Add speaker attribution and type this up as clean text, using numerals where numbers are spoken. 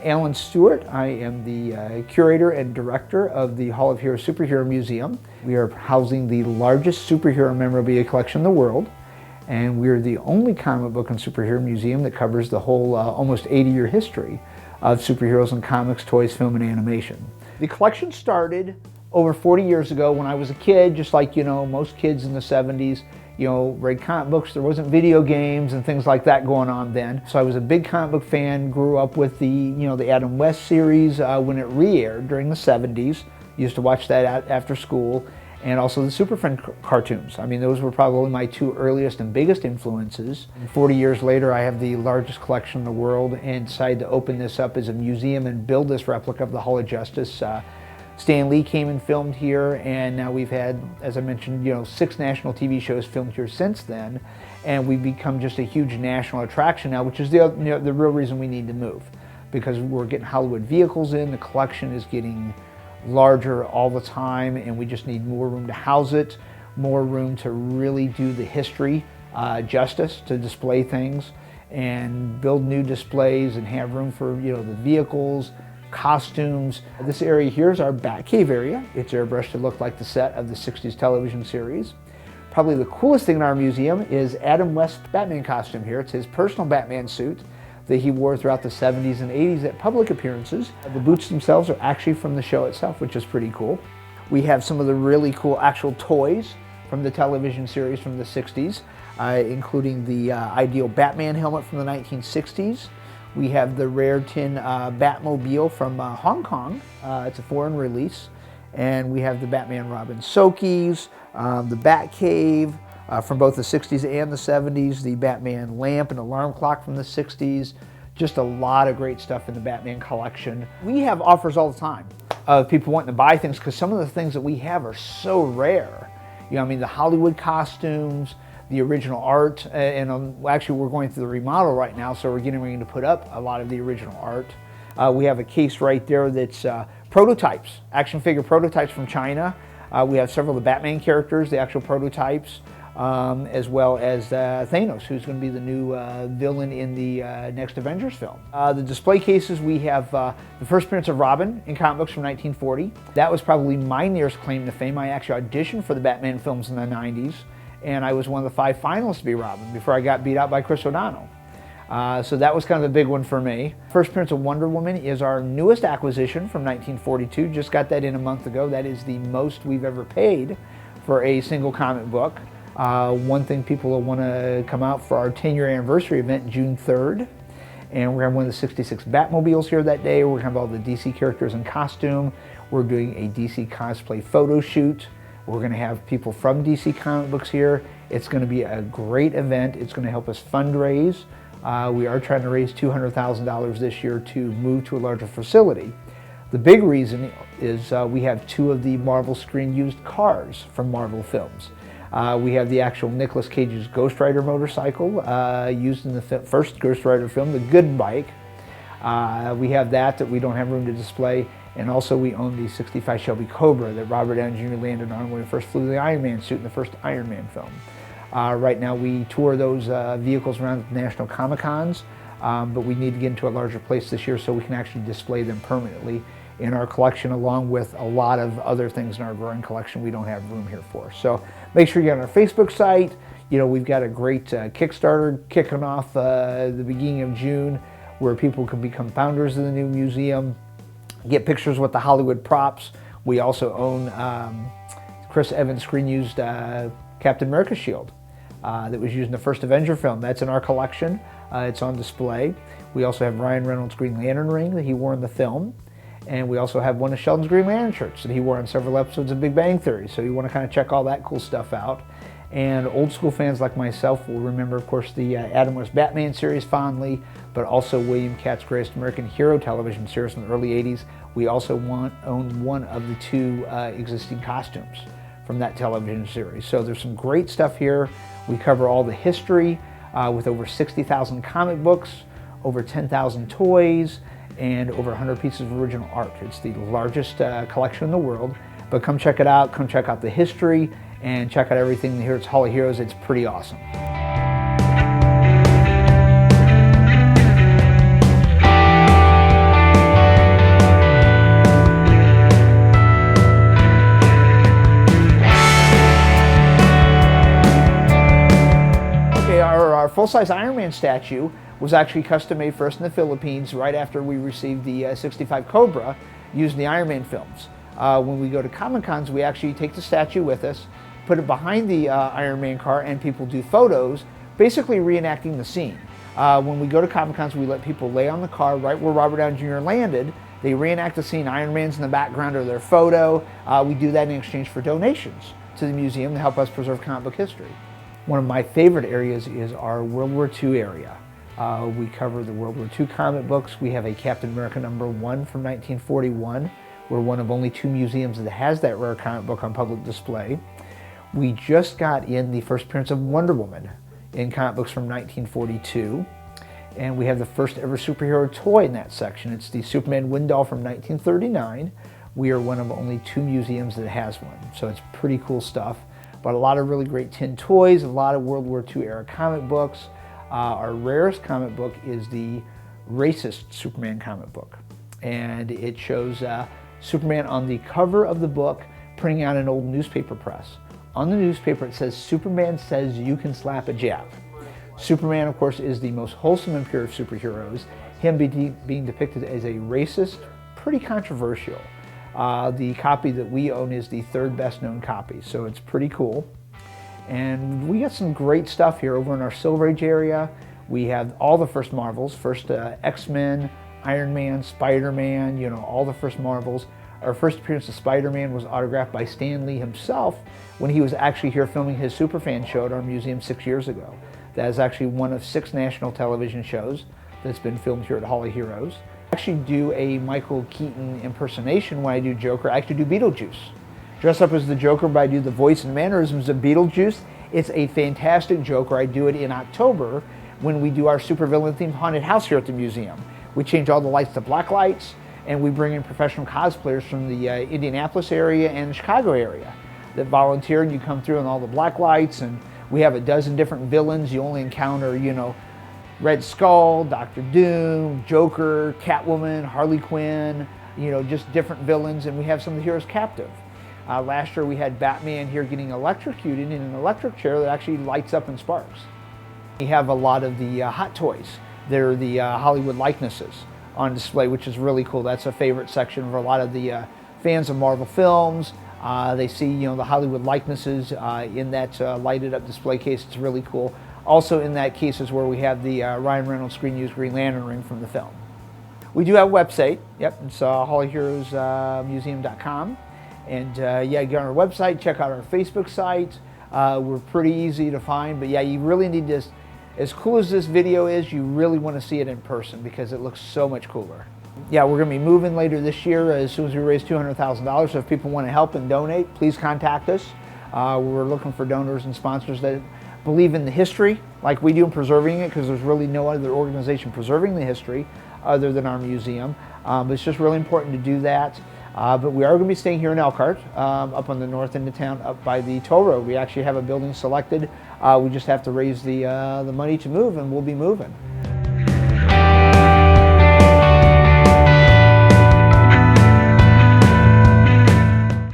Speaker 1: Alan Stewart. I am the curator and director of the Hall of Heroes Superhero Museum. We are housing the largest superhero memorabilia collection in the world, and we're the only comic book and superhero museum that covers the whole almost 80-year history of superheroes and comics, toys, film, and animation. The collection started over 40 years ago when I was a kid, just like, most kids in the 70s. Read comic books. There wasn't video games and things like that going on then. So I was a big comic book fan, grew up with the, the Adam West series when it re-aired during the 70s. Used to watch that after school, and also the Super Friends cartoons. I mean, those were probably my two earliest and biggest influences. 40 years later, I have the largest collection in the world and decided to open this up as a museum and build this replica of the Hall of Justice. Stan Lee came and filmed here, and now we've had, as I mentioned, 6 national TV shows filmed here since then, and we've become just a huge national attraction now, which is the real reason we need to move, because we're getting Hollywood vehicles in, the collection is getting larger all the time, and we just need more room to house it, more room to really do the history justice, to display things and build new displays and have room for the vehicles, costumes. This area here is our Batcave area. It's airbrushed to look like the set of the 60s television series. Probably the coolest thing in our museum is Adam West's Batman costume here. It's his personal Batman suit that he wore throughout the 70s and 80s at public appearances. The boots themselves are actually from the show itself, which is pretty cool. We have some of the really cool actual toys from the television series from the 60s, including the Ideal Batman helmet from the 1960s. We have the rare tin Batmobile from Hong Kong. It's a foreign release. And we have the Batman Robin Sokies, the Batcave from both the 60s and the 70s, the Batman lamp and alarm clock from the 60s. Just a lot of great stuff in the Batman collection. We have offers all the time of people wanting to buy things because some of the things that we have are so rare. The Hollywood costumes, the original art, and actually we're going through the remodel right now, so we're getting ready to put up a lot of the original art. We have a case right there that's prototypes, action figure prototypes from China. We have several of the Batman characters, the actual prototypes, as well as Thanos, who's going to be the new villain in the next Avengers film. The display cases, we have the first appearance of Robin in comic books from 1940. That was probably my nearest claim to fame. I actually auditioned for the Batman films in the 90s. And I was one of the 5 finalists to be Robin before I got beat out by Chris O'Donnell. So that was kind of a big one for me. First appearance of Wonder Woman is our newest acquisition from 1942. Just got that in a month ago. That is the most we've ever paid for a single comic book. One thing people will want to come out for our 10-year anniversary event, June 3rd. And we're going to have one of the 66 Batmobiles here that day. We're going to have all the DC characters in costume. We're doing a DC cosplay photo shoot. We're going to have people from DC Comic Books here. It's going to be a great event. It's going to help us fundraise. We are trying to raise $200,000 this year to move to a larger facility. The big reason is we have 2 of the Marvel screen-used cars from Marvel films. We have the actual Nicolas Cage's Ghost Rider motorcycle used in the first Ghost Rider film, the Good Bike. We have that we don't have room to display. And also we own the 65 Shelby Cobra that Robert Downey Jr. landed on when he first flew the Iron Man suit in the first Iron Man film. Right now we tour those vehicles around the National Comic-Cons, but we need to get into a larger place this year so we can actually display them permanently in our collection, along with a lot of other things in our growing collection we don't have room here for. So make sure you get on our Facebook site. We've got a great Kickstarter kicking off the beginning of June where people can become founders of the new museum, get pictures with the Hollywood props. We also own Chris Evans screen-used Captain America shield that was used in the first Avenger film. That's in our collection. It's on display. We also have Ryan Reynolds' Green Lantern ring that he wore in the film. And we also have one of Sheldon's Green Lantern shirts that he wore on several episodes of Big Bang Theory. So you want to kind of check all that cool stuff out. And old school fans like myself will remember, of course, the Adam West Batman series fondly, but also William Katz's Greatest American Hero television series from the early 80s. We also own one of the 2 existing costumes from that television series. So there's some great stuff here. We cover all the history with over 60,000 comic books, over 10,000 toys, and over 100 pieces of original art. It's the largest collection in the world. But come check it out. Come check out the history and check out everything here at Hall of Heroes. It's pretty awesome. full-size Ironman statue was actually custom made for us in the Philippines right after we received the 65 Cobra using the Ironman films. When we go to Comic-Cons, we actually take the statue with us, put it behind the Ironman car, and people do photos, basically reenacting the scene. When we go to Comic-Cons, we let people lay on the car right where Robert Downey Jr. landed. They reenact the scene. Ironman's in the background of their photo. We do that in exchange for donations to the museum to help us preserve comic book history. One of my favorite areas is our World War II area. We cover the World War II comic books. We have a Captain America #1 from 1941. We're one of only 2 museums that has that rare comic book on public display. We just got in the first appearance of Wonder Woman in comic books from 1942. And we have the first ever superhero toy in that section. It's the Superman wind doll from 1939. We are one of only 2 museums that has one, so it's pretty cool stuff. But a lot of really great tin toys, a lot of World War II era comic books. Our rarest comic book is the Racist Superman comic book. And it shows Superman on the cover of the book printing out an old newspaper press. On the newspaper it says, "Superman says you can slap a Jap." Superman, of course, is the most wholesome and pure of superheroes. Him being depicted as a racist, pretty controversial. The copy that we own is the 3rd best known copy, so it's pretty cool. And we got some great stuff here over in our Silver Age area. We have all the first Marvels, first X-Men, Iron Man, Spider-Man, you know, all the first Marvels. Our first appearance of Spider-Man was autographed by Stan Lee himself when he was actually here filming his Superfan show at our museum 6 years ago. That is actually one of 6 national television shows that's been filmed here at Hall of Heroes. I actually do a Michael Keaton impersonation when I do Joker. I actually do Beetlejuice. Dress up as the Joker, but I do the voice and mannerisms of Beetlejuice. It's a fantastic Joker. I do it in October when we do our supervillain themed haunted house here at the museum. We change all the lights to black lights, and we bring in professional cosplayers from the Indianapolis area and the Chicago area that volunteer, and you come through on all the black lights, and we have a dozen different villains. You only encounter, you know, Red Skull, Dr. Doom, Joker, Catwoman, Harley Quinn, you know, just different villains, and we have some of the heroes captive. Last year we had Batman here getting electrocuted in an electric chair that actually lights up and sparks. We have a lot of the hot toys. They're the Hollywood likenesses on display, which is really cool. That's a favorite section for a lot of the fans of Marvel films. They see, you know, the Hollywood likenesses in that lighted up display case. It's really cool. Also in that case is where we have the Ryan Reynolds screen used Green Lantern ring from the film. We do have a website. Yep, it's hallofheroesmuseum.com. And yeah, get on our website, check out our Facebook site. We're pretty easy to find, but yeah, you really need this. As cool as this video is, you really want to see it in person because it looks so much cooler. Yeah, we're going to be moving later this year as soon as we raise $200,000. So if people want to help and donate, please contact us. We're looking for donors and sponsors that believe in the history like we do in preserving it, because there's really no other organization preserving the history other than our museum. It's just really important to do that. But we are going to be staying here in Elkhart, up on the north end of town, up by the toll road. We actually have a building selected. We just have to raise the money to move, and we'll be moving.